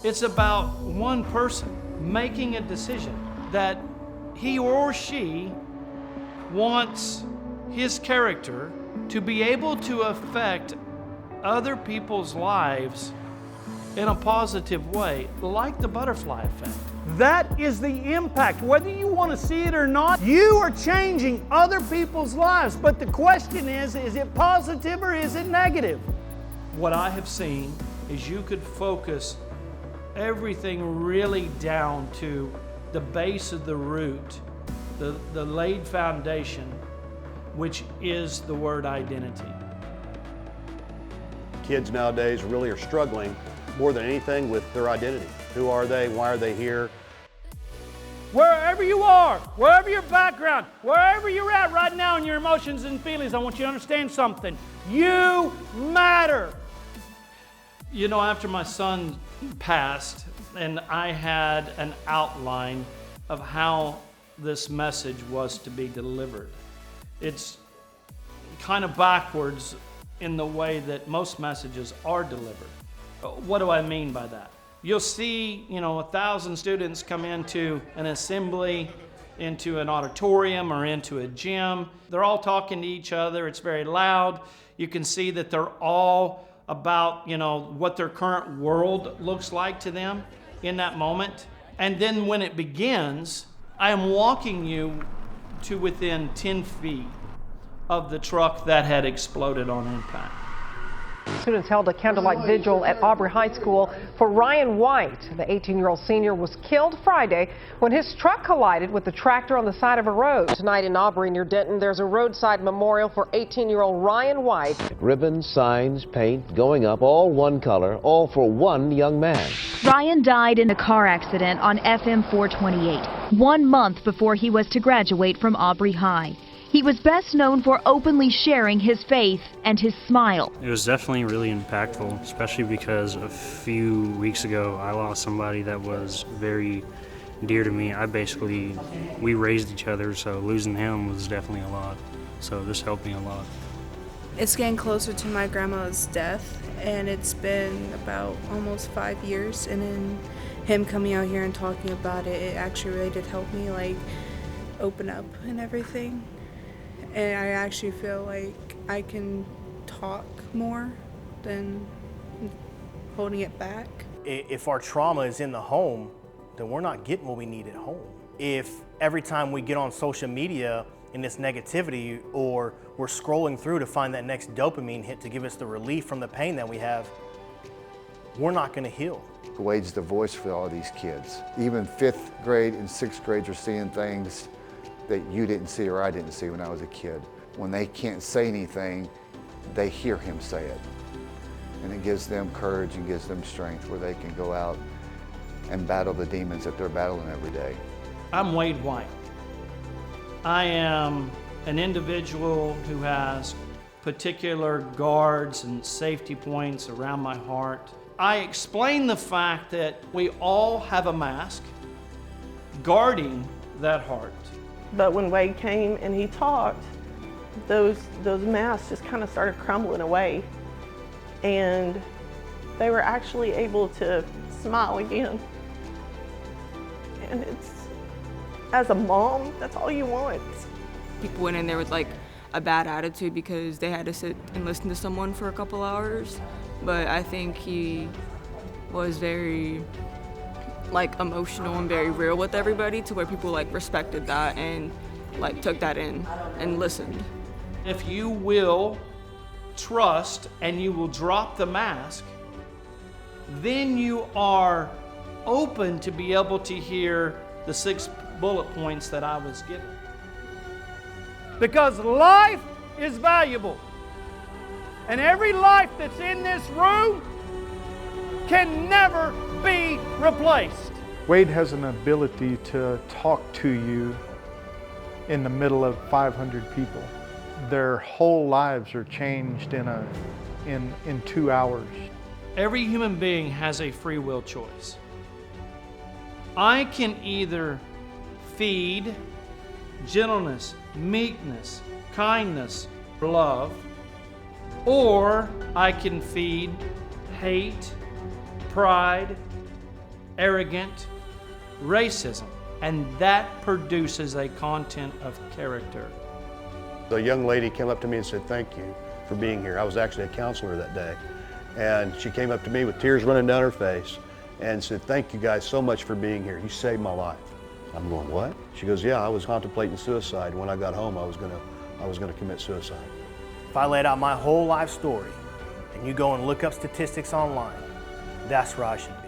It's about one person making a decision that he or she wants his character to be able to affect other people's lives in a positive way, like the butterfly effect. That is the impact. Whether you want to see it or not, you are changing other people's lives. But the question is it positive or is it negative? What I have seen is you could focus everything really down to the base of the root, the laid foundation, which is the word identity. Kids nowadays really are struggling more than anything with their identity. Who are they? Why are they here? Wherever you are, wherever your background, wherever you're at right now in your emotions and feelings, I want you to understand something. You matter. You know, after my son passed, and I had an outline of how this message was to be delivered. It's kind of backwards in the way that most messages are delivered. What do I mean by that? You'll see, 1,000 students come into an assembly, into an auditorium or into a gym. They're all talking to each other. It's very loud. You can see that they're all about, what their current world looks like to them in that moment. And then when it begins, I am walking you to within 10 feet of the truck that had exploded on impact. Students held a candlelight vigil at Aubrey High School for Ryan White. The 18-year-old senior was killed Friday when his truck collided with the tractor on the side of a road. Tonight in Aubrey near Denton, there's a roadside memorial for 18-year-old Ryan White. Ribbons, signs, paint, going up, all one color, all for one young man. Ryan died in a car accident on FM 428, 1 month before he was to graduate from Aubrey High. He was best known for openly sharing his faith and his smile. It was definitely really impactful, especially because a few weeks ago I lost somebody that was very dear to me. We raised each other, so losing him was definitely a lot. So this helped me a lot. It's getting closer to my grandma's death, and it's been about almost 5 years, and then him coming out here and talking about it, it actually really did help me open up and everything. And I actually feel like I can talk more than holding it back. If our trauma is in the home, then we're not getting what we need at home. If every time we get on social media in this negativity, or we're scrolling through to find that next dopamine hit to give us the relief from the pain that we have, we're not going to heal. Wade's the voice for all these kids. Even 5th grade and 6th grades are seeing things that you didn't see or I didn't see when I was a kid. When they can't say anything, they hear him say it. And it gives them courage and gives them strength where they can go out and battle the demons that they're battling every day. I'm Wade White. I am an individual who has particular guards and safety points around my heart. I explain the fact that we all have a mask guarding that heart. But when Wade came and he talked, those masks just kind of started crumbling away. And they were actually able to smile again. And as a mom, that's all you want. People went in there with a bad attitude because they had to sit and listen to someone for a couple hours. But I think he was very emotional and very real with everybody, to where people respected that and took that in and listened. If you will trust and you will drop the mask, then you are open to be able to hear the 6 bullet points that I was given. Because life is valuable. And every life that's in this room can never be replaced. Wade has an ability to talk to you in the middle of 500 people. Their whole lives are changed in 2 hours. Every human being has a free will choice. I can either feed gentleness, meekness, kindness, love, or I can feed hate, pride, arrogant, racism, and that produces a content of character. The young lady came up to me and said, "Thank you for being here." I was actually a counselor that day. And she came up to me with tears running down her face and said, "Thank you guys so much for being here. You saved my life." I'm going, "What?" She goes, "Yeah, I was contemplating suicide. When I got home, I was gonna commit suicide." If I laid out my whole life story and you go and look up statistics online, that's where I should be.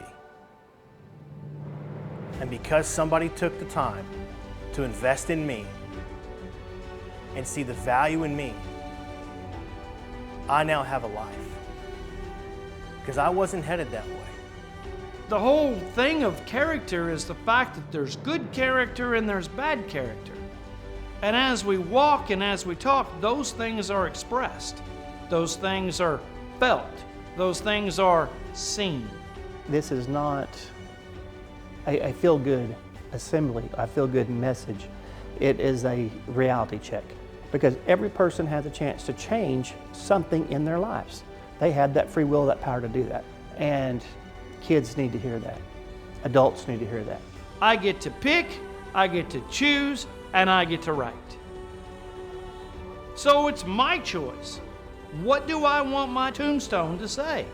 And because somebody took the time to invest in me and see the value in me, I now have a life. Because I wasn't headed that way. The whole thing of character is the fact that there's good character and there's bad character. And as we walk and as we talk, those things are expressed. Those things are felt. Those things are seen. This is not a feel-good assembly, a feel-good message. It is a reality check. Because every person has a chance to change something in their lives. They have that free will, that power to do that. And kids need to hear that. Adults need to hear that. I get to pick, I get to choose, and I get to write. So it's my choice. What do I want my tombstone to say?